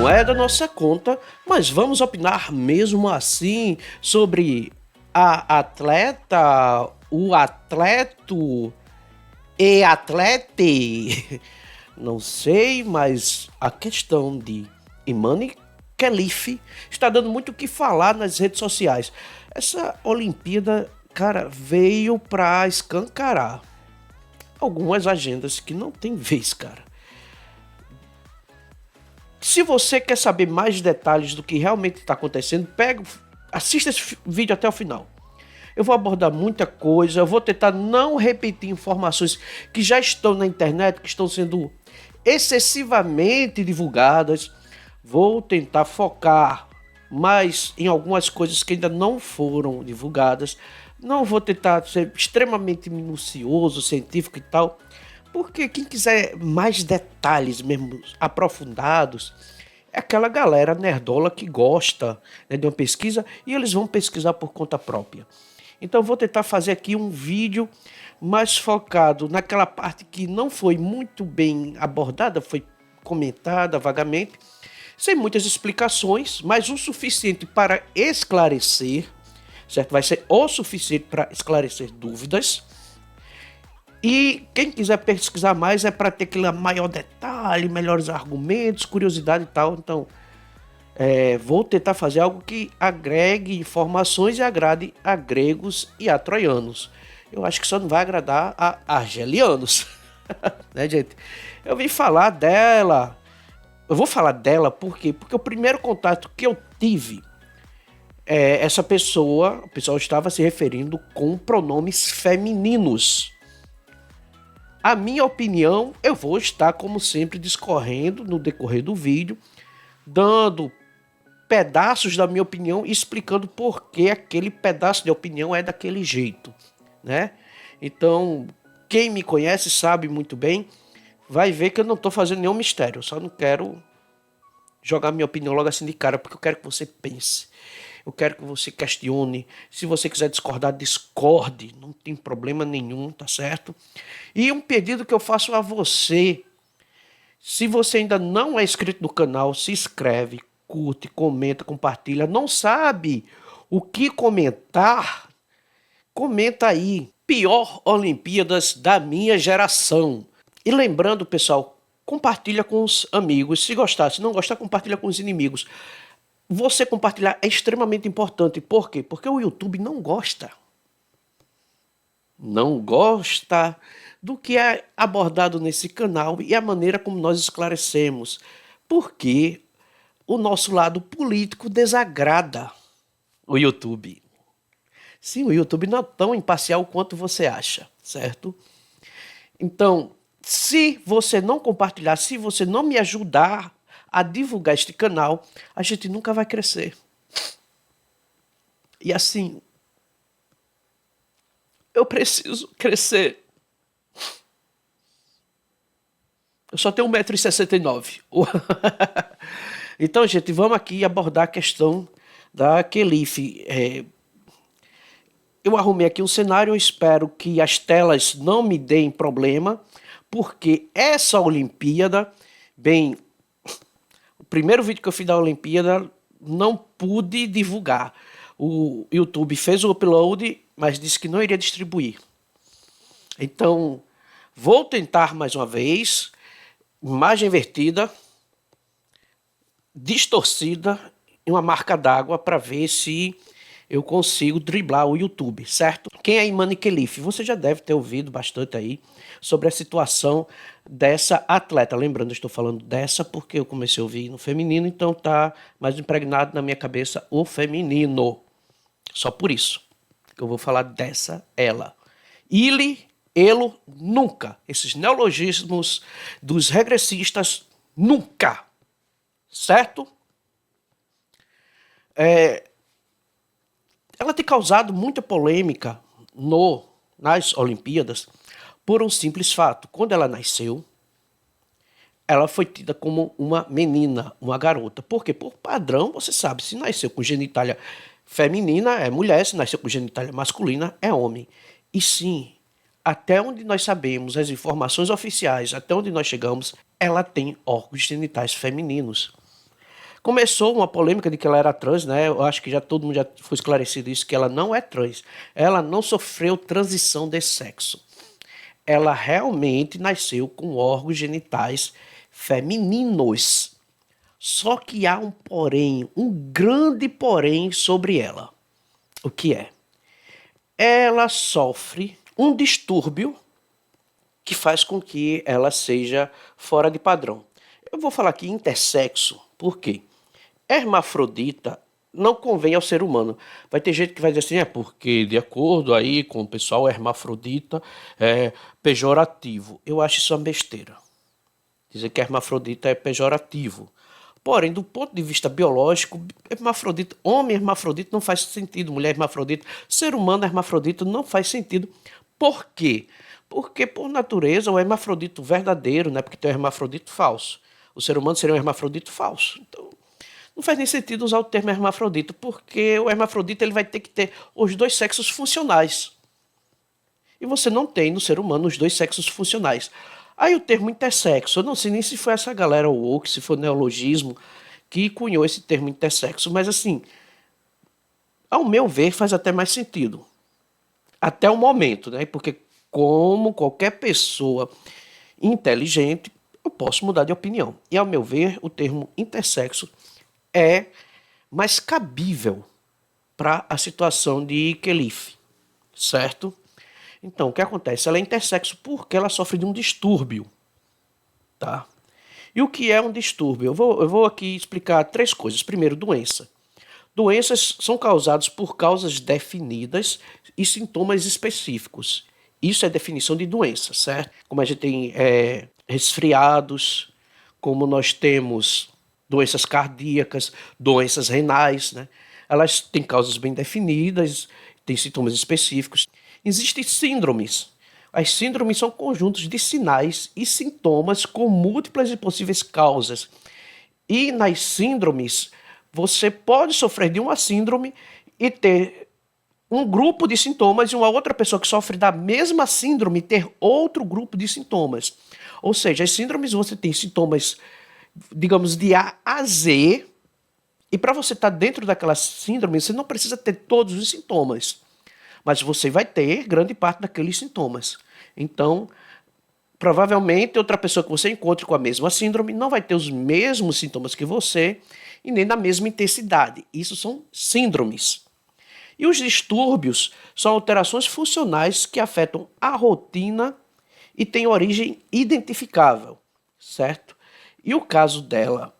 Não é da nossa conta, mas vamos opinar mesmo assim sobre a atleta, o atleto e atlete. Não sei, mas a questão de Imani Khelif está dando muito o que falar nas redes sociais. Essa Olimpíada, cara, veio para escancarar algumas agendas que não tem vez, cara. Se você quer saber mais detalhes do que realmente está acontecendo, assista esse vídeo até o final. Eu vou abordar muita coisa, eu vou tentar não repetir informações que já estão na internet, que estão sendo excessivamente divulgadas. Vou tentar focar mais em algumas coisas que ainda não foram divulgadas. Não vou tentar ser extremamente minucioso, científico e tal, porque quem quiser mais detalhes mesmo aprofundados é aquela galera nerdola que gosta, né, de uma pesquisa, e eles vão pesquisar por conta própria. Então eu vou tentar fazer aqui um vídeo mais focado naquela parte que não foi muito bem abordada, foi comentada vagamente, sem muitas explicações, mas o suficiente para esclarecer, certo? Vai ser o suficiente para esclarecer dúvidas. E quem quiser pesquisar mais é para ter aquele maior detalhe, melhores argumentos, curiosidade e tal. Então, vou tentar fazer algo que agregue informações e agrade a gregos e a troianos. Eu acho que só não vai agradar a argelianos. Né, gente? Eu vim falar dela. Eu vou falar dela por quê? Porque o primeiro contato que eu tive, essa pessoa, o pessoal estava se referindo com pronomes femininos. A minha opinião, eu vou estar, como sempre, discorrendo no decorrer do vídeo, dando pedaços da minha opinião e explicando por que aquele pedaço de opinião é daquele jeito, né? Então, quem me conhece sabe muito bem, vai ver que eu não estou fazendo nenhum mistério, eu só não quero jogar minha opinião logo assim de cara, porque eu quero que você pense. Eu quero que você questione. Se você quiser discordar, discorde. Não tem problema nenhum, tá certo? E um pedido que eu faço a você. Se você ainda não é inscrito no canal, se inscreve, curte, comenta, compartilha. Não sabe o que comentar? Comenta aí. Pior Olimpíadas da minha geração. E lembrando, pessoal, compartilha com os amigos. Se gostar, se não gostar, compartilha com os inimigos. Você compartilhar é extremamente importante. Por quê? Porque o YouTube não gosta. Não gosta do que é abordado nesse canal e a maneira como nós esclarecemos. Porque o nosso lado político desagrada o YouTube. Sim, o YouTube não é tão imparcial quanto você acha, certo? Então, se você não compartilhar, se você não me ajudar a divulgar este canal, a gente nunca vai crescer. E assim, eu preciso crescer. Eu só tenho 1,69 m. Então, gente, vamos aqui abordar a questão da Khelif. Eu arrumei aqui um cenário, eu espero que as telas não me deem problema, porque essa Olimpíada, bem, o primeiro vídeo que eu fiz da Olimpíada não pude divulgar. O YouTube fez o upload, mas disse que não iria distribuir. Então, vou tentar mais uma vez, imagem invertida, distorcida e uma marca d'água para ver se eu consigo driblar o YouTube, certo? Quem é Imani Khelif? Você já deve ter ouvido bastante aí sobre a situação dessa atleta. Lembrando, eu estou falando dessa porque eu comecei a ouvir no feminino, então tá mais impregnado na minha cabeça o feminino. Só por isso que eu vou falar dessa ela. Ele, nunca. Esses neologismos dos regressistas, nunca. Certo? Ela tem causado muita polêmica nas Olimpíadas por um simples fato. Quando ela nasceu, ela foi tida como uma menina, uma garota. Por quê? Por padrão, você sabe, se nasceu com genitália feminina é mulher, se nasceu com genitália masculina é homem. E sim, até onde nós sabemos, as informações oficiais, até onde nós chegamos, ela tem órgãos genitais femininos. Começou uma polêmica de que ela era trans, né? Eu acho que já todo mundo já foi esclarecido isso, que ela não é trans. Ela não sofreu transição de sexo. Ela realmente nasceu com órgãos genitais femininos. Só que há um porém, um grande porém sobre ela. O que é? Ela sofre um distúrbio que faz com que ela seja fora de padrão. Eu vou falar aqui intersexo, por quê? Hermafrodita não convém ao ser humano. Vai ter gente que vai dizer assim, é porque de acordo aí com o pessoal, hermafrodita é pejorativo. Eu acho isso uma besteira. Dizer que hermafrodita é pejorativo. Porém, do ponto de vista biológico, hermafrodita, homem hermafrodita não faz sentido, mulher hermafrodita, ser humano hermafrodita não faz sentido. Por quê? Porque, por natureza, o hermafrodito verdadeiro, né? Porque tem o hermafrodito falso. O ser humano seria um hermafrodito falso. Então, não faz nem sentido usar o termo hermafrodito, porque o hermafrodito ele vai ter que ter os dois sexos funcionais. E você não tem no ser humano os dois sexos funcionais. Aí o termo intersexo, eu não sei nem se foi essa galera woke, se foi o neologismo que cunhou esse termo intersexo, mas assim, ao meu ver, faz até mais sentido. Até o momento, né? Porque como qualquer pessoa inteligente, eu posso mudar de opinião. E ao meu ver, o termo intersexo é mais cabível para a situação de Khelif, certo? Então, o que acontece? Ela é intersexo porque ela sofre de um distúrbio, tá? E o que é um distúrbio? Eu vou aqui explicar três coisas. Primeiro, doença. Doenças são causadas por causas definidas e sintomas específicos. Isso é definição de doença, certo? Como a gente tem resfriados, como nós temos doenças cardíacas, doenças renais, né? Elas têm causas bem definidas, têm sintomas específicos. Existem síndromes. As síndromes são conjuntos de sinais e sintomas com múltiplas e possíveis causas. E nas síndromes, você pode sofrer de uma síndrome e ter um grupo de sintomas e uma outra pessoa que sofre da mesma síndrome ter outro grupo de sintomas. Ou seja, as síndromes você tem sintomas, digamos, de A a Z, e para você estar dentro daquela síndrome, você não precisa ter todos os sintomas, mas você vai ter grande parte daqueles sintomas. Então, provavelmente, outra pessoa que você encontre com a mesma síndrome não vai ter os mesmos sintomas que você e nem na mesma intensidade. Isso são síndromes. E os distúrbios são alterações funcionais que afetam a rotina e têm origem identificável, certo? E o caso dela,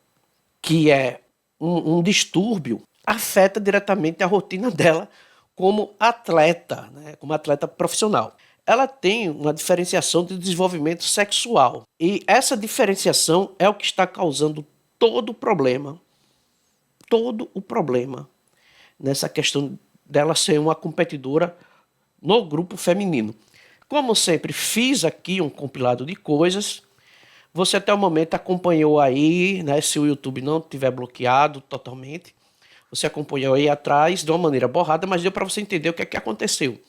que é um distúrbio, afeta diretamente a rotina dela como atleta, né? Como atleta profissional. Ela tem uma diferenciação de desenvolvimento sexual. E essa diferenciação é o que está causando todo o problema nessa questão dela ser uma competidora no grupo feminino. Como sempre, fiz aqui um compilado de coisas. Você até o momento acompanhou aí, né? Se o YouTube não tiver bloqueado totalmente, você acompanhou aí atrás de uma maneira borrada, mas deu para você entender o que é que aconteceu.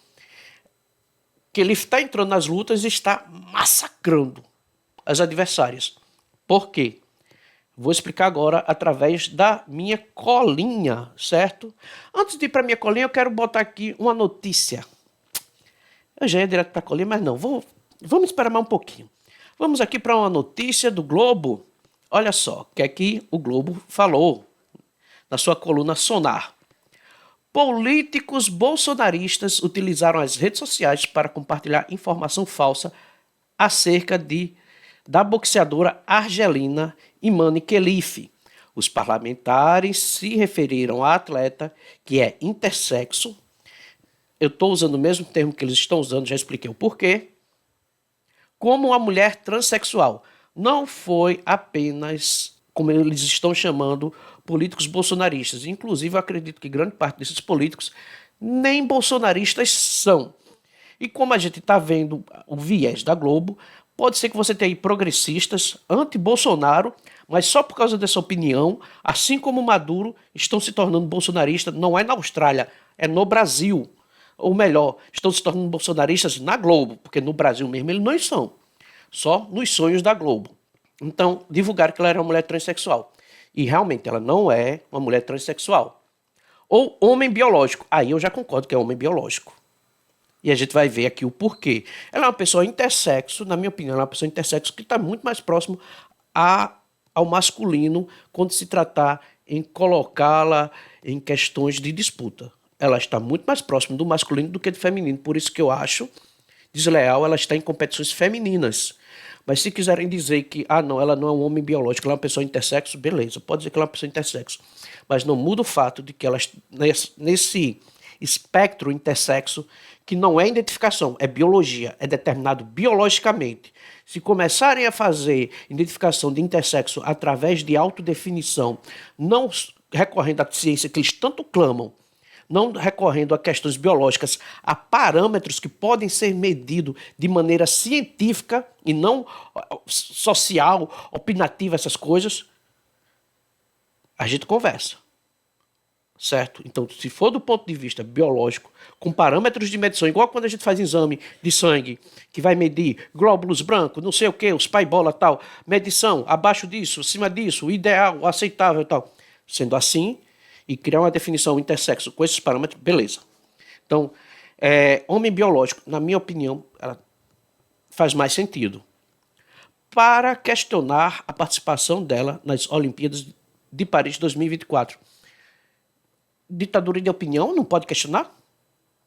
Que ele está entrando nas lutas e está massacrando as adversárias. Por quê? Vou explicar agora através da minha colinha, certo? Antes de ir para a minha colinha, eu quero botar aqui uma notícia. Eu já ia direto para a colinha, mas não. Vamos esperar mais um pouquinho. Vamos aqui para uma notícia do Globo. Olha só, o que é que o Globo falou na sua coluna Sonar. Políticos bolsonaristas utilizaram as redes sociais para compartilhar informação falsa acerca da boxeadora argelina Imane Khelif. Os parlamentares se referiram à atleta, que é intersexo. Eu estou usando o mesmo termo que eles estão usando, já expliquei o porquê. Como uma mulher transexual. Não foi apenas, como eles estão chamando, políticos bolsonaristas. Inclusive, eu acredito que grande parte desses políticos nem bolsonaristas são. E como a gente está vendo o viés da Globo, pode ser que você tenha aí progressistas anti-Bolsonaro, mas só por causa dessa opinião, assim como Maduro, estão se tornando bolsonaristas, não é na Austrália, é no Brasil. Ou melhor, estão se tornando bolsonaristas na Globo, porque no Brasil mesmo eles não são. Só nos sonhos da Globo. Então, divulgaram que ela era uma mulher transexual. E realmente ela não é uma mulher transexual. Ou homem biológico. Aí eu já concordo que é homem biológico. E a gente vai ver aqui o porquê. Ela é uma pessoa intersexo, na minha opinião, ela é uma pessoa intersexo que está muito mais próximo ao masculino quando se tratar em colocá-la em questões de disputa. Ela está muito mais próxima do masculino do que do feminino. Por isso que eu acho desleal ela estar em competições femininas. Mas se quiserem dizer que, não, ela não é um homem biológico, ela é uma pessoa intersexo, beleza, pode dizer que ela é uma pessoa intersexo. Mas não muda o fato de que ela, nesse espectro intersexo, que não é identificação, é biologia, é determinado biologicamente. Se começarem a fazer identificação de intersexo através de autodefinição, não recorrendo à ciência que eles tanto clamam, não recorrendo a questões biológicas, a parâmetros que podem ser medidos de maneira científica e não social, opinativa, essas coisas, a gente conversa. Certo? Então, se for do ponto de vista biológico, com parâmetros de medição, igual quando a gente faz exame de sangue, que vai medir glóbulos brancos, não sei o que, os pai-bola tal, medição, abaixo disso, acima disso, ideal, aceitável e tal. Sendo assim, e criar uma definição intersexo com esses parâmetros, beleza. Então, homem biológico, na minha opinião, ela faz mais sentido. Para questionar a participação dela nas Olimpíadas de Paris 2024. Ditadura de opinião, não pode questionar?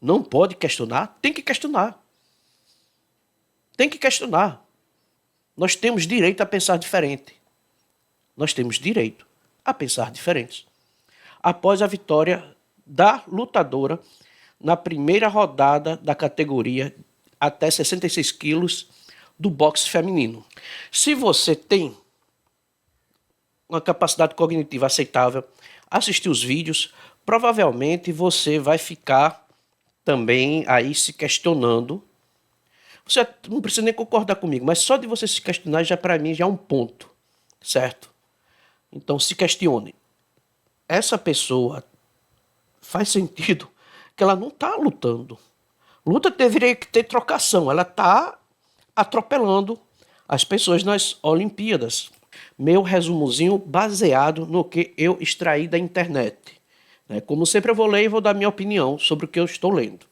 Não pode questionar? Tem que questionar. Tem que questionar. Nós temos direito a pensar diferente. Nós temos direito a pensar diferentes. Após a vitória da lutadora na primeira rodada da categoria até 66 quilos do boxe feminino. Se você tem uma capacidade cognitiva aceitável, assistir os vídeos, provavelmente você vai ficar também aí se questionando. Você não precisa nem concordar comigo, mas só de você se questionar já para mim já é um ponto, certo? Então se questione. Essa pessoa faz sentido que ela não está lutando. Luta deveria ter trocação, ela está atropelando as pessoas nas Olimpíadas. Meu resumozinho baseado no que eu extraí da internet. Como sempre eu vou ler e vou dar minha opinião sobre o que eu estou lendo.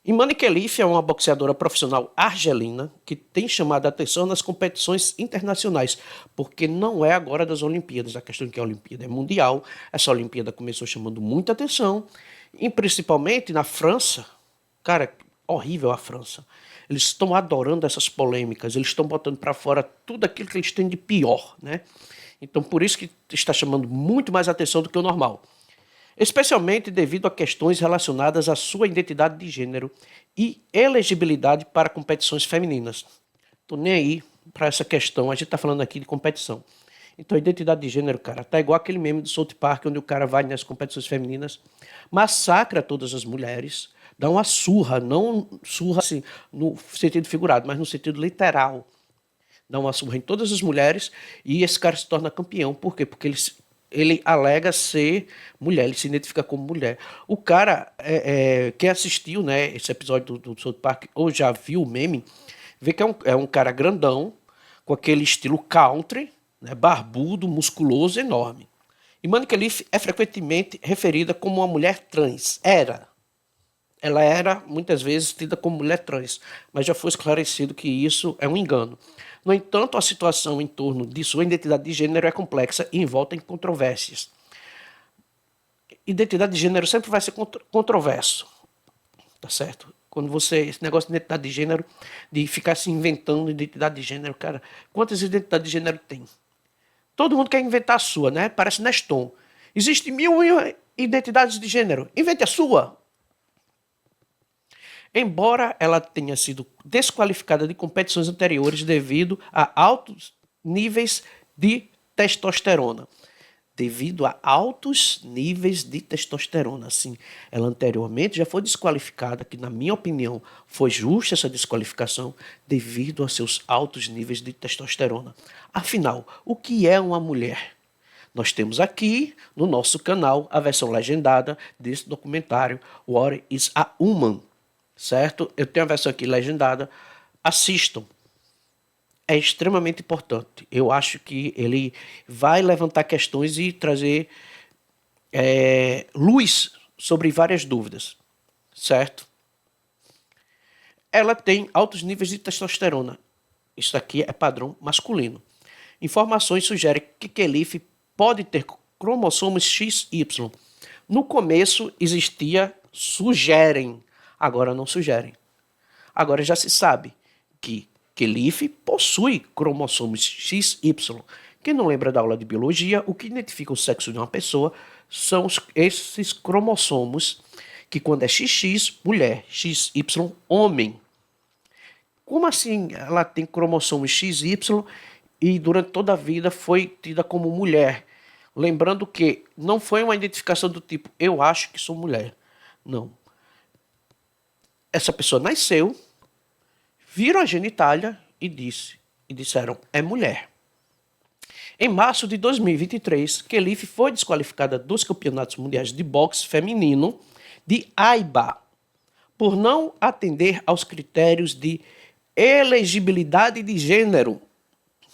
Imane Khelif é uma boxeadora profissional argelina que tem chamado a atenção nas competições internacionais, porque não é agora das Olimpíadas, a questão é que a Olimpíada é mundial, essa Olimpíada começou chamando muita atenção, e principalmente na França, cara, horrível a França, eles estão adorando essas polêmicas, eles estão botando para fora tudo aquilo que eles têm de pior, né? Então por isso que está chamando muito mais atenção do que o normal. Especialmente devido a questões relacionadas à sua identidade de gênero e elegibilidade para competições femininas. Tô nem aí para essa questão, a gente tá falando aqui de competição. Então a identidade de gênero, cara, tá igual aquele meme do South Park, onde o cara vai nas competições femininas, massacra todas as mulheres, dá uma surra, não surra assim no sentido figurado, mas no sentido literal. Dá uma surra em todas as mulheres e esse cara se torna campeão. Por quê? Porque ele alega ser mulher, ele se identifica como mulher. O cara que assistiu, né, esse episódio do South Park, ou já viu o meme, vê que é um cara grandão, com aquele estilo country, né, barbudo, musculoso, enorme. Imane Khelif é frequentemente referida como uma mulher trans. Ela era, muitas vezes, tida como mulher trans, mas já foi esclarecido que isso é um engano. No entanto, a situação em torno de sua identidade de gênero é complexa e envolta em controvérsias. Identidade de gênero sempre vai ser controverso, tá certo? Quando esse negócio de identidade de gênero, de ficar se inventando identidade de gênero, cara, quantas identidades de gênero tem? Todo mundo quer inventar a sua, né? Parece Neston. Existem 1000 identidades de gênero. Invente a sua. Embora ela tenha sido desqualificada de competições anteriores devido a altos níveis de testosterona. Devido a altos níveis de testosterona, assim, ela anteriormente já foi desqualificada, que na minha opinião foi justa essa desqualificação, devido a seus altos níveis de testosterona. Afinal, o que é uma mulher? Nós temos aqui no nosso canal a versão legendada desse documentário, What is a Woman? Certo? Eu tenho a versão aqui legendada. Assistam. é extremamente importante. Eu acho que ele vai levantar questões e trazer luz sobre várias dúvidas, certo? Ela tem altos níveis de testosterona. Isso aqui é padrão masculino. Informações sugerem que Kelife pode ter cromossomos XY. No começo existia sugerem, agora não sugerem. Agora já se sabe que Kelife possui cromossomos XY. Quem não lembra da aula de biologia, o que identifica o sexo de uma pessoa são esses cromossomos que quando é XX, mulher, XY, homem. Como assim ela tem cromossomos XY e durante toda a vida foi tida como mulher? Lembrando que não foi uma identificação do tipo, eu acho que sou mulher. Não. Essa pessoa nasceu, viram a genitália e disseram, é mulher. Em março de 2023, Kelife foi desqualificada dos campeonatos mundiais de boxe feminino de AIBA por não atender aos critérios de elegibilidade de gênero.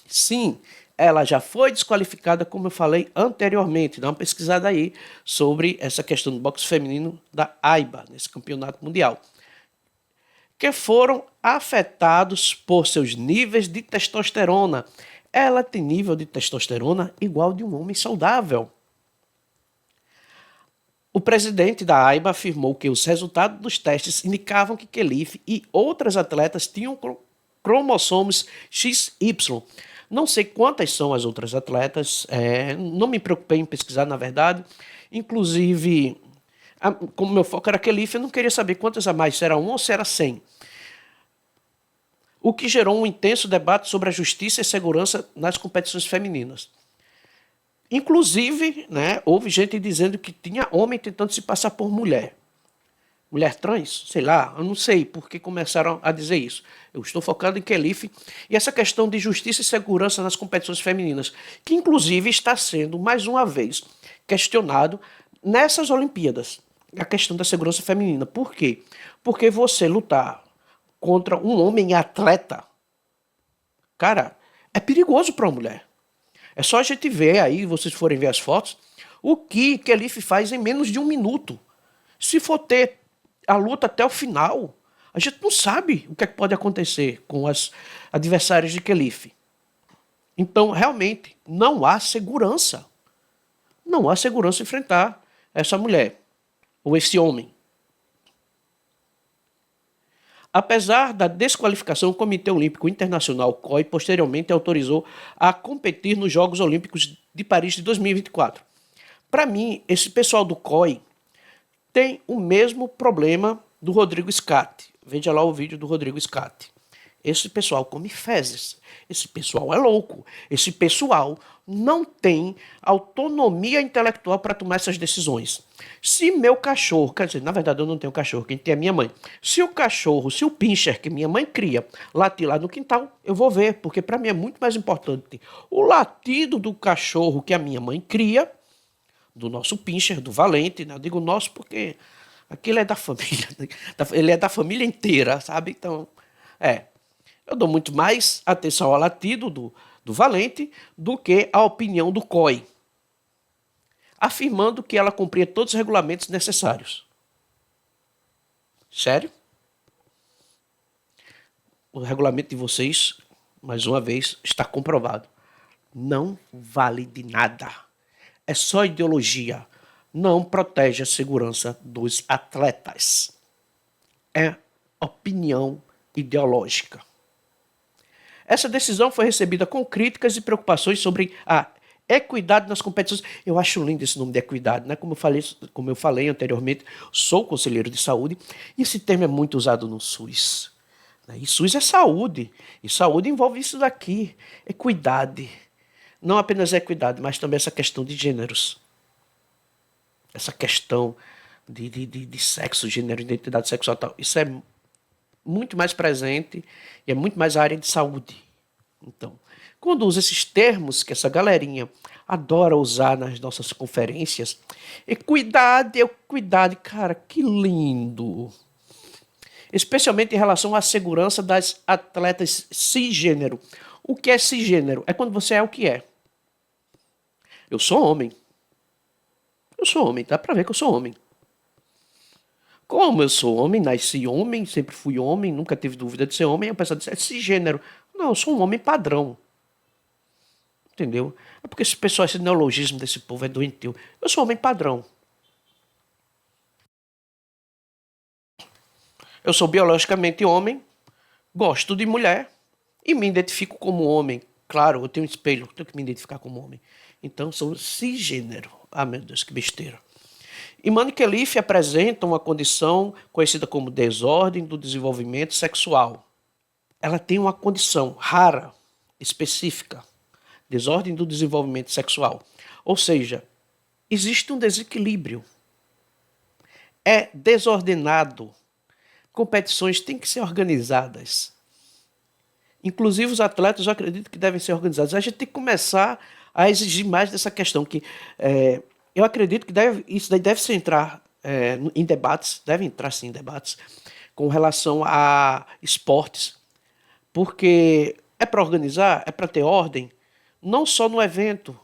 Sim, ela já foi desqualificada, como eu falei anteriormente. Dá uma pesquisada aí sobre essa questão do boxe feminino da AIBA, nesse campeonato mundial. Que foram afetados por seus níveis de testosterona. Ela tem nível de testosterona igual de um homem saudável. O presidente da AIBA afirmou que os resultados dos testes indicavam que Kelife e outras atletas tinham cromossomos XY. Não sei quantas são as outras atletas, não me preocupei em pesquisar, na verdade. Inclusive, como meu foco era Kelife, eu não queria saber quantas a mais, se era 1 ou se era 100. O que gerou um intenso debate sobre a justiça e segurança nas competições femininas. Inclusive, houve gente dizendo que tinha homem tentando se passar por mulher. Mulher trans? Sei lá, eu não sei por que começaram a dizer isso. Eu estou focado em Kelife e essa questão de justiça e segurança nas competições femininas, que inclusive está sendo, mais uma vez, questionado nessas Olimpíadas. A questão da segurança feminina. Por quê? Porque você lutar contra um homem atleta, cara, é perigoso para uma mulher. É só a gente ver aí, vocês forem ver as fotos, o que Kelife faz em menos de 1 minuto. Se for ter a luta até o final, a gente não sabe o que, pode acontecer com as adversárias de Kelife. Então, realmente, não há segurança. Não há segurança em enfrentar essa mulher ou esse homem. Apesar da desqualificação, o Comitê Olímpico Internacional, COI, posteriormente autorizou a competir nos Jogos Olímpicos de Paris de 2024. Para mim, esse pessoal do COI tem o mesmo problema do Rodrigo Scatti. Veja lá o vídeo do Rodrigo Scatti. Esse pessoal come fezes. Esse pessoal é louco. Esse pessoal não tem autonomia intelectual para tomar essas decisões. Se meu cachorro, quer dizer, na verdade eu não tenho cachorro, quem tem é minha mãe. Se o pincher que minha mãe cria latir lá no quintal, eu vou ver, porque para mim é muito mais importante o latido do cachorro que a minha mãe cria, do nosso pincher, do Valente, né? Eu digo nosso porque aquele é da família, ele é da família inteira, sabe? Então, eu dou muito mais atenção ao latido do Valente do que à opinião do COI, afirmando que ela cumpria todos os regulamentos necessários. Sério? O regulamento de vocês, mais uma vez, está comprovado. Não vale de nada. É só ideologia. Não protege a segurança dos atletas. É opinião ideológica. Essa decisão foi recebida com críticas e preocupações sobre a equidade nas competições. Eu acho lindo esse nome de equidade, né? Como eu falei anteriormente, sou conselheiro de saúde e esse termo é muito usado no SUS. E SUS é saúde, e saúde envolve isso daqui, equidade. Não apenas equidade, mas também essa questão de gêneros. Essa questão de sexo, gênero, identidade sexual e tal. Isso é muito mais presente e é muito mais a área de saúde. Então, quando usa esses termos que essa galerinha adora usar nas nossas conferências, equidade, cara, que lindo. Especialmente em relação à segurança das atletas cisgênero. O que é cisgênero? É quando você é o que é. Eu sou homem. Eu sou homem, dá pra ver que eu sou homem. Como eu sou homem, nasci homem, sempre fui homem, nunca tive dúvida de ser homem, a pessoa diz, é cisgênero. Não, eu sou um homem padrão. Entendeu? É porque esse pessoal, esse neologismo desse povo é doentio. Eu sou homem padrão. Eu sou biologicamente homem, gosto de mulher e me identifico como homem. Claro, eu tenho um espelho, tenho que me identificar como homem. Então, sou cisgênero. Ah, meu Deus, que besteira. Immanuel Khelif apresenta uma condição conhecida como desordem do desenvolvimento sexual. Ela tem uma condição rara, específica, desordem do desenvolvimento sexual. Ou seja, existe um desequilíbrio. É desordenado. Competições têm que ser organizadas. Inclusive os atletas, eu acredito que devem ser organizados. A gente tem que começar a exigir mais dessa questão, que eu acredito que isso daí deve se entrar em debates, deve entrar sim em debates, com relação a esportes, porque é para organizar, é para ter ordem, não só no evento,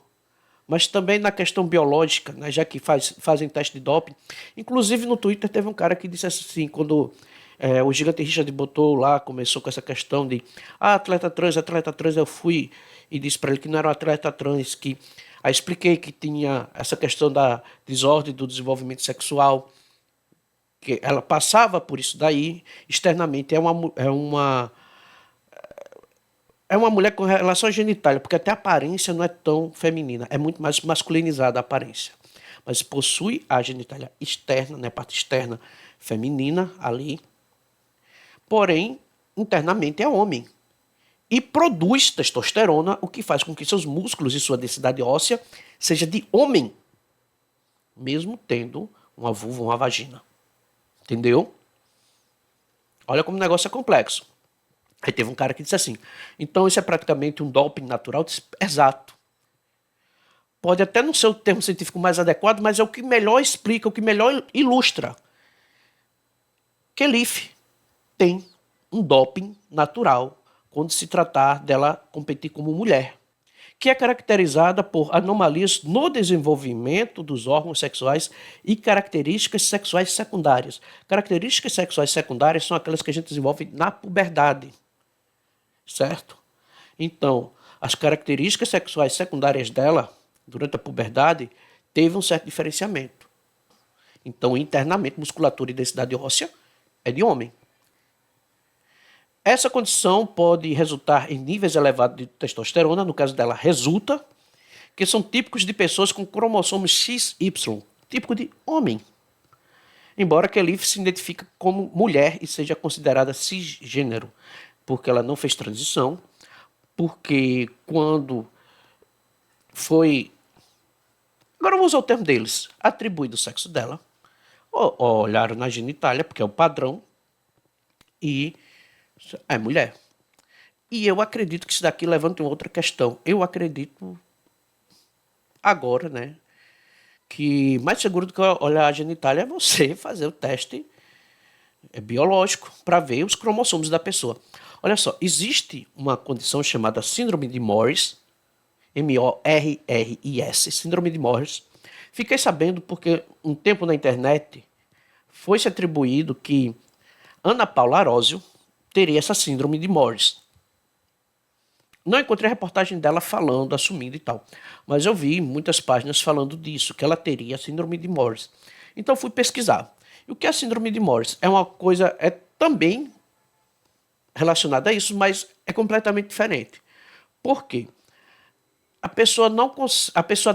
mas também na questão biológica, né, já que fazem teste de doping. Inclusive no Twitter teve um cara que disse assim, quando o Gigante Richard botou lá, começou com essa questão de atleta trans, eu fui e disse para ele que não era um atleta trans, que aí expliquei que tinha essa questão da desordem do desenvolvimento sexual, que ela passava por isso daí, externamente é uma mulher com relação à genitália, porque até a aparência não é tão feminina, é muito mais masculinizada a aparência. Mas possui a genitália externa, né, a parte externa feminina ali, porém, internamente é homem. E produz testosterona, o que faz com que seus músculos e sua densidade óssea seja de homem, mesmo tendo uma vulva, uma vagina. Entendeu? Olha como o negócio é complexo. Aí teve um cara que disse assim, então isso é praticamente um doping natural? Disse, exato. Pode até não ser o termo científico mais adequado, mas é o que melhor explica, o que melhor ilustra. Khelif tem um doping natural quando se tratar dela competir como mulher, que é caracterizada por anomalias no desenvolvimento dos órgãos sexuais e características sexuais secundárias. Características sexuais secundárias são aquelas que a gente desenvolve na puberdade, certo? Então, as características sexuais secundárias dela, durante a puberdade, teve um certo diferenciamento. Então, internamente, musculatura e densidade óssea é de homem. Essa condição pode resultar em níveis elevados de testosterona, no caso dela resulta, que são típicos de pessoas com cromossomos XY, típico de homem. Embora Khelif se identifique como mulher e seja considerada cisgênero, porque ela não fez transição, porque quando foi, agora eu vou usar o termo deles, atribuído o sexo dela, olharam na genitália, porque é o padrão, e é mulher. E eu acredito que isso daqui levanta uma outra questão. Eu acredito agora, né, que mais seguro do que olhar a genitália é você fazer o teste biológico para ver os cromossomos da pessoa. Olha só, existe uma condição chamada síndrome de Morris, M-O-R-R-I-S, síndrome de Morris. Fiquei sabendo porque um tempo na internet foi-se atribuído que Ana Paula Arósio teria essa síndrome de Morris. Não encontrei reportagem dela falando, assumindo e tal. Mas eu vi muitas páginas falando disso, que ela teria a síndrome de Morris. Então fui pesquisar. E o que é a síndrome de Morris? É uma coisa, é também relacionada a isso, mas é completamente diferente. Por quê? A pessoa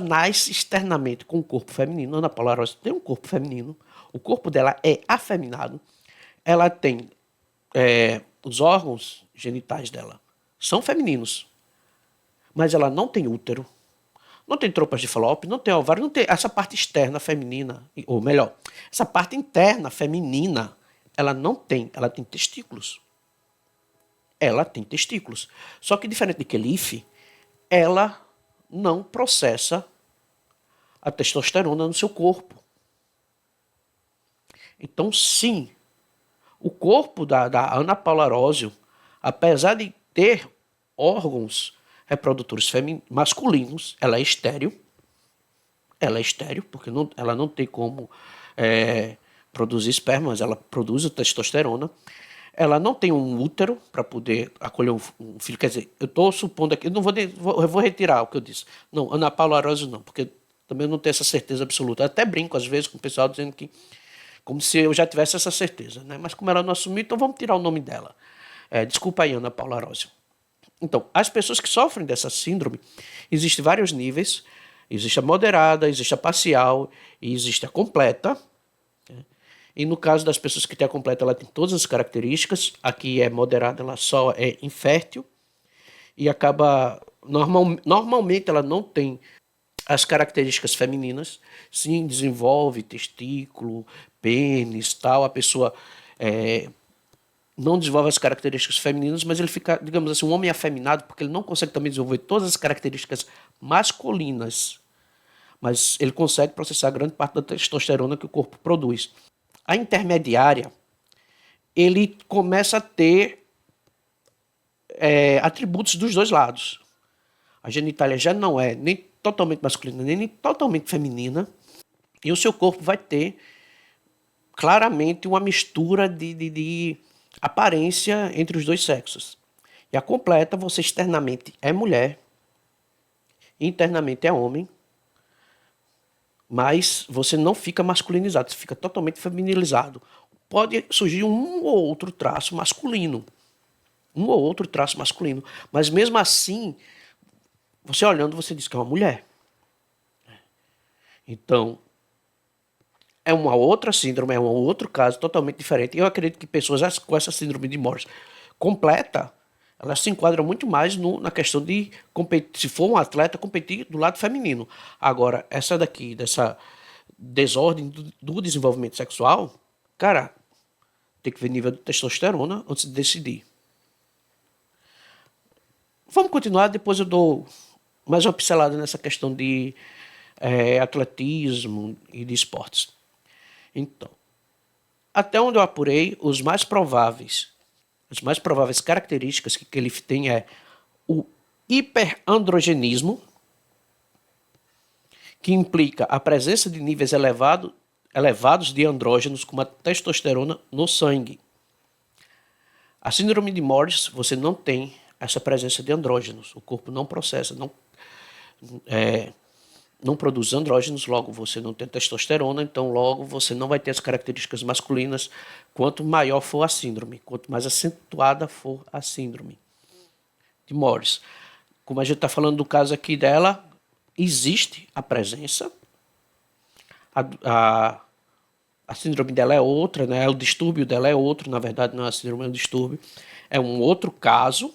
nasce externamente com um corpo feminino. Ana Paula Arósio tem um corpo feminino. O corpo dela é afeminado. Ela tem os órgãos genitais dela são femininos, mas ela não tem útero, não tem trompas de Fallope, não tem ovário, não tem essa parte externa feminina, ou melhor, essa parte interna feminina, ela não tem, ela tem testículos. Ela tem testículos. Só que diferente de Khelif, ela não processa a testosterona no seu corpo. Então, sim, o corpo da Ana Paula Arósio, apesar de ter órgãos reprodutores masculinos, ela é estéril, porque ela não tem como produzir esperma, mas ela produz a testosterona. Ela não tem um útero para poder acolher um filho. Quer dizer, eu estou supondo aqui, eu vou retirar o que eu disse. Não, Ana Paula Arósio não, porque também não tenho essa certeza absoluta. Eu até brinco às vezes com o pessoal dizendo que, como se eu já tivesse essa certeza, né? Mas como ela não assumiu, então vamos tirar o nome dela. Desculpa aí, Ana Paula Arósio. Então, as pessoas que sofrem dessa síndrome, existem vários níveis. Existe a moderada, existe a parcial e existe a completa. E no caso das pessoas que têm a completa, ela tem todas as características. A que é moderada, ela só é infértil e acaba... Normalmente ela não tem as características femininas. Sim, desenvolve testículo, pênis, tal. A pessoa não desenvolve as características femininas, mas ele fica, digamos assim, um homem afeminado, porque ele não consegue também desenvolver todas as características masculinas, mas ele consegue processar grande parte da testosterona que o corpo produz. A intermediária, ele começa a ter atributos dos dois lados. A genitália já não é nem totalmente masculina, nem totalmente feminina, e o seu corpo vai ter claramente uma mistura de aparência entre os dois sexos. E a completa, você externamente é mulher, internamente é homem, mas você não fica masculinizado, você fica totalmente feminilizado. Pode surgir um ou outro traço masculino, mas mesmo assim, você olhando, você diz que é uma mulher. Então, é uma outra síndrome, é um outro caso totalmente diferente. Eu acredito que pessoas com essa síndrome de Morris completa, elas se enquadram muito mais na questão de competir, se for um atleta, competir do lado feminino. Agora, essa daqui, dessa desordem do desenvolvimento sexual, cara, tem que ver nível de testosterona antes de decidir. Vamos continuar, depois eu dou mais uma pincelada nessa questão de atletismo e de esportes. Então, até onde eu apurei, as mais prováveis características que ele tem é o hiperandrogenismo, que implica a presença de níveis elevados de andrógenos, como a testosterona, no sangue. A síndrome de Morris, você não tem essa presença de andrógenos. O corpo não processa, não produz andrógenos, logo você não tem testosterona, então logo você não vai ter as características masculinas. Quanto maior for a síndrome, quanto mais acentuada for a síndrome de Morris. Como a gente está falando do caso aqui dela, existe a presença, a síndrome dela é outra, né? O distúrbio dela é outro, na verdade não é a síndrome, é um distúrbio, é um outro caso,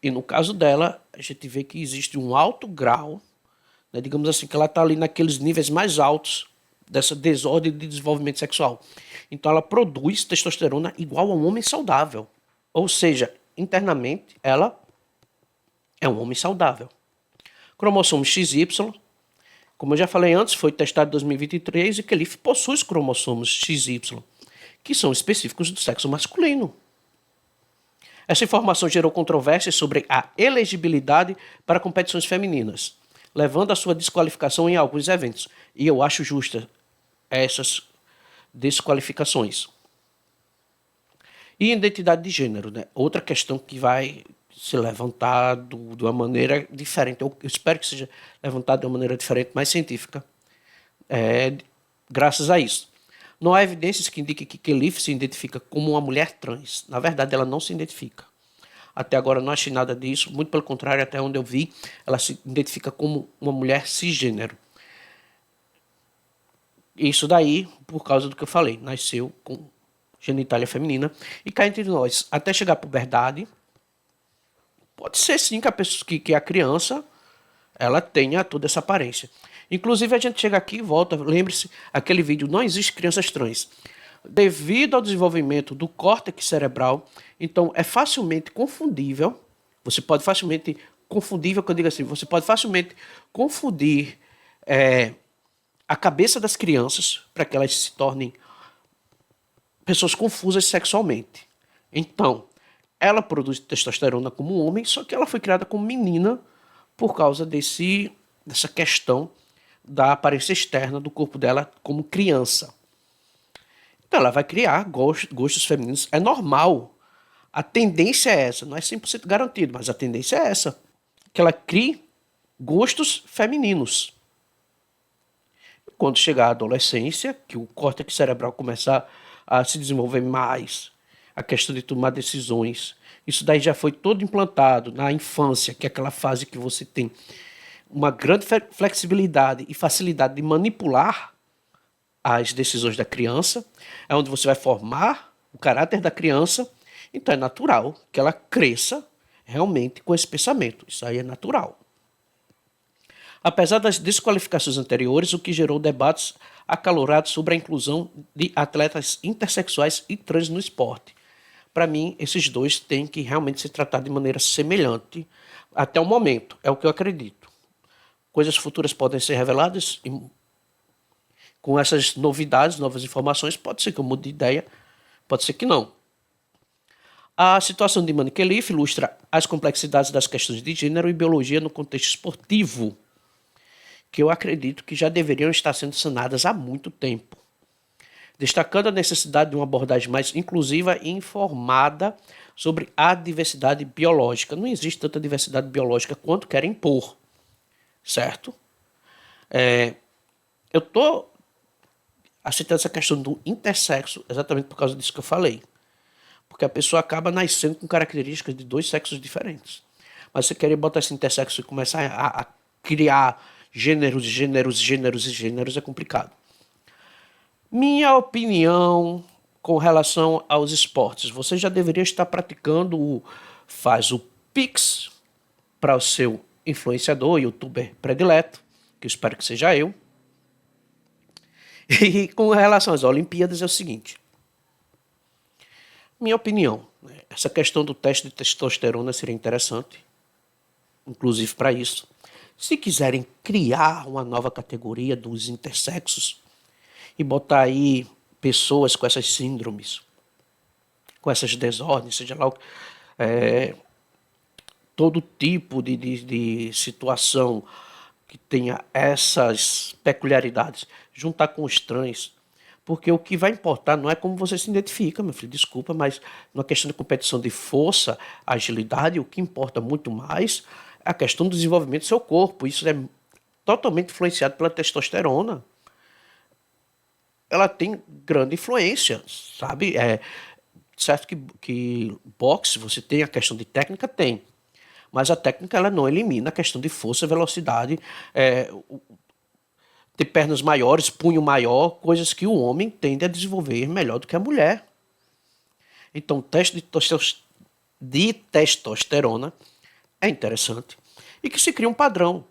e no caso dela, a gente vê que existe um alto grau, né, digamos assim, que ela está ali naqueles níveis mais altos dessa desordem de desenvolvimento sexual. Então ela produz testosterona igual a um homem saudável. Ou seja, internamente ela é um homem saudável. Cromossomo XY, como eu já falei antes, foi testado em 2023 e que ele possui os cromossomos XY, que são específicos do sexo masculino. Essa informação gerou controvérsias sobre a elegibilidade para competições femininas, levando à sua desqualificação em alguns eventos. E eu acho justa essas desqualificações. E identidade de gênero, né? Outra questão que vai se levantar de uma maneira diferente. Eu espero que seja levantado de uma maneira diferente, mais científica, graças a isso. Não há evidências que indiquem que Keleith se identifica como uma mulher trans. Na verdade, ela não se identifica. Até agora não achei nada disso, muito pelo contrário, até onde eu vi, ela se identifica como uma mulher cisgênero. Isso daí, por causa do que eu falei, nasceu com genitália feminina. E cá entre nós, até chegar à puberdade, pode ser sim que a criança ela tenha toda essa aparência. Inclusive a gente chega aqui e volta, lembre-se, aquele vídeo, não existe crianças trans. Devido ao desenvolvimento do córtex cerebral, então é facilmente confundível, você pode facilmente confundir a cabeça das crianças para que elas se tornem pessoas confusas sexualmente. Então, ela produz testosterona como homem, só que ela foi criada como menina por causa dessa questão da aparência externa do corpo dela como criança. Então ela vai criar gostos femininos. É normal. A tendência é essa. Não é 100% garantido, mas a tendência é essa. Que ela crie gostos femininos. Quando chegar a adolescência, que o córtex cerebral começar a se desenvolver mais, a questão de tomar decisões, isso daí já foi todo implantado na infância, que é aquela fase que você tem uma grande flexibilidade e facilidade de manipular as decisões da criança, é onde você vai formar o caráter da criança, então é natural que ela cresça realmente com esse pensamento, isso aí é natural. Apesar das desqualificações anteriores, o que gerou debates acalorados sobre a inclusão de atletas intersexuais e trans no esporte. Para mim, esses dois têm que realmente ser tratados de maneira semelhante até o momento, é o que eu acredito. Coisas futuras podem ser reveladas e com essas novidades, novas informações, pode ser que eu mude de ideia, pode ser que não. A situação de Monique Leaf ilustra as complexidades das questões de gênero e biologia no contexto esportivo, que eu acredito que já deveriam estar sendo sanadas há muito tempo, destacando a necessidade de uma abordagem mais inclusiva e informada sobre a diversidade biológica. Não existe tanta diversidade biológica quanto querem impor, certo? Eu estou aceitando essa questão do intersexo exatamente por causa disso que eu falei, porque a pessoa acaba nascendo com características de dois sexos diferentes. Mas você querer botar esse intersexo e começar a criar gêneros é complicado. Minha opinião com relação aos esportes. Você já deveria estar praticando, faz o Pix para o seu influenciador, youtuber predileto, que eu espero que seja eu. E com relação às Olimpíadas é o seguinte. Minha opinião, essa questão do teste de testosterona seria interessante, inclusive para isso. Se quiserem criar uma nova categoria dos intersexos e botar aí pessoas com essas síndromes, com essas desordens, seja lá todo tipo de situação que tenha essas peculiaridades, juntar com os trans, porque o que vai importar não é como você se identifica, meu filho, desculpa, mas na questão de competição de força, agilidade, o que importa muito mais é a questão do desenvolvimento do seu corpo. Isso é totalmente influenciado pela testosterona. Ela tem grande influência, sabe? Certo que boxe, você tem a questão de técnica, tem. Mas a técnica ela não elimina a questão de força, velocidade, ter pernas maiores, punho maior, coisas que o homem tende a desenvolver melhor do que a mulher. Então, o teste de testosterona é interessante e que se cria um padrão.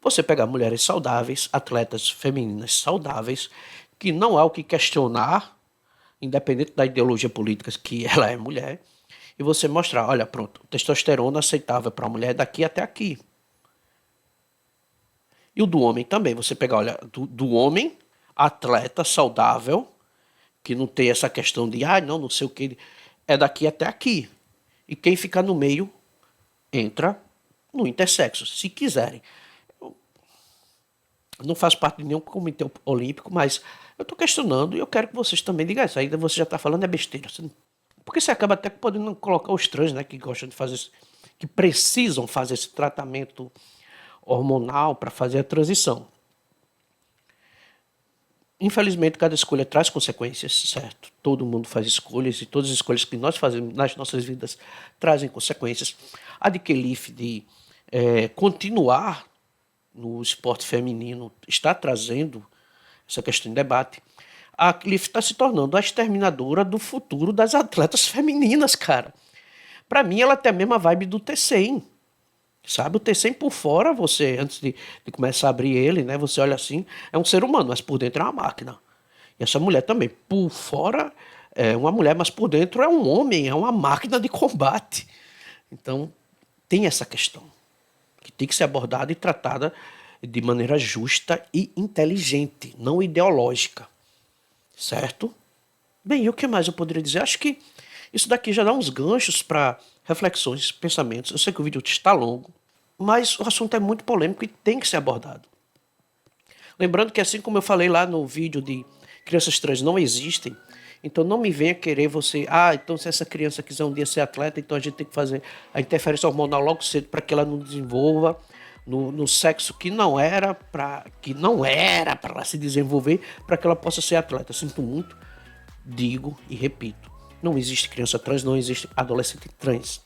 Você pegar mulheres saudáveis, atletas femininas saudáveis, que não há o que questionar, independente da ideologia política que ela é mulher, e você mostrar, olha, pronto, testosterona aceitável para a mulher daqui até aqui. E o do homem também, você pegar, olha, do homem, atleta saudável, que não tem essa questão de, não sei o que, é daqui até aqui. E quem ficar no meio, entra no intersexo, se quiserem. Eu não faço parte de nenhum comitê olímpico, mas eu estou questionando e eu quero que vocês também digam isso. Ainda você já está falando é besteira. Porque você acaba até podendo colocar os trans, né, que gostam de fazer, que precisam fazer esse tratamento hormonal para fazer a transição. Infelizmente, cada escolha traz consequências, certo? Todo mundo faz escolhas e todas as escolhas que nós fazemos nas nossas vidas trazem consequências. A de Kelif de continuar no esporte feminino está trazendo essa questão em debate. A Kelif está se tornando a exterminadora do futuro das atletas femininas, cara. Para mim, ela tem a mesma vibe do T100. Sabe, o T100 por fora, você, antes de começar a abrir ele, né, você olha assim, é um ser humano, mas por dentro é uma máquina. E essa mulher também, por fora é uma mulher, mas por dentro é um homem, é uma máquina de combate. Então, tem essa questão, que tem que ser abordada e tratada de maneira justa e inteligente, não ideológica. Certo? Bem, e o que mais eu poderia dizer? Acho que Isso daqui já dá uns ganchos para reflexões, pensamentos. Eu sei que o vídeo está longo, mas o assunto é muito polêmico e tem que ser abordado. Lembrando que assim como eu falei lá no vídeo de crianças trans não existem, então não me venha querer você, então se essa criança quiser um dia ser atleta, então a gente tem que fazer a interferência hormonal logo cedo para que ela não desenvolva no sexo que não era para ela se desenvolver, para que ela possa ser atleta. Sinto muito, digo e repito, não existe criança trans, não existe adolescente trans.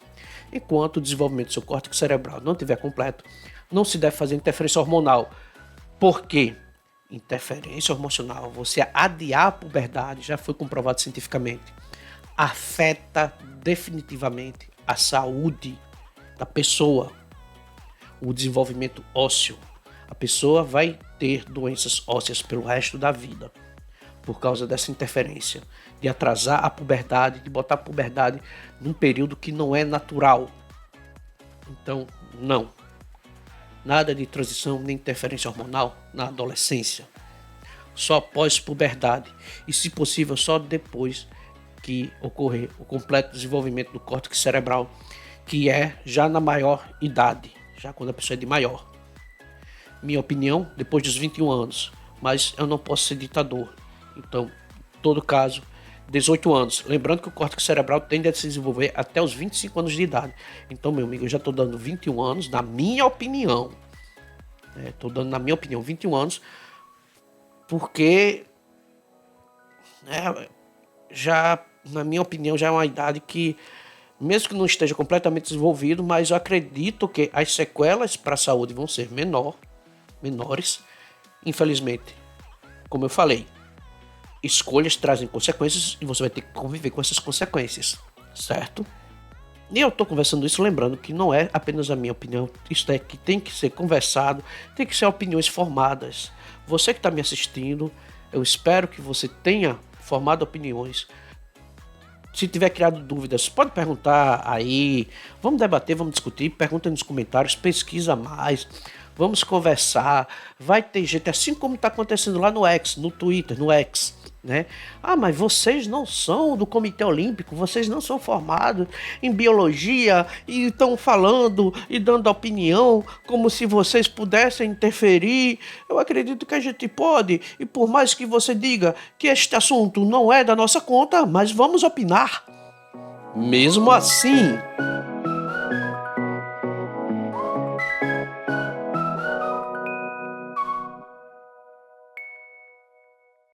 Enquanto o desenvolvimento do seu córtex cerebral não estiver completo, não se deve fazer interferência hormonal. Por quê? Interferência hormonal, você adiar a puberdade, já foi comprovado cientificamente, afeta definitivamente a saúde da pessoa, o desenvolvimento ósseo. A pessoa vai ter doenças ósseas pelo resto da vida, por causa dessa interferência, de atrasar a puberdade, de botar a puberdade num período que não é natural. Então, não. Nada de transição nem interferência hormonal na adolescência. Só pós-puberdade. E, se possível, só depois que ocorrer o completo desenvolvimento do córtex cerebral, que é já na maior idade, já quando a pessoa é de maior. Minha opinião, depois dos 21 anos. Mas eu não posso ser ditador. Então, em todo caso, 18 anos. Lembrando que o córtex cerebral tende a se desenvolver até os 25 anos de idade. Então, meu amigo, eu já estou dando 21 anos, na minha opinião. Estou dando, na minha opinião, 21 anos, porque já, na minha opinião, já é uma idade que, mesmo que não esteja completamente desenvolvido, mas eu acredito que as sequelas para a saúde vão ser menores. Infelizmente, como eu falei, escolhas trazem consequências e você vai ter que conviver com essas consequências, certo? E eu estou conversando isso lembrando que não é apenas a minha opinião, isso é que tem que ser conversado, tem que ser opiniões formadas. Você que está me assistindo, eu espero que você tenha formado opiniões. Se tiver criado dúvidas, pode perguntar aí, vamos debater, vamos discutir, pergunta nos comentários, pesquisa mais, vamos conversar. Vai ter gente, assim como está acontecendo lá no X, no Twitter, no X, né? Mas vocês não são do Comitê Olímpico, vocês não são formados em biologia e estão falando e dando opinião como se vocês pudessem interferir. Eu acredito que a gente pode, e por mais que você diga que este assunto não é da nossa conta, mas vamos opinar. Mesmo assim,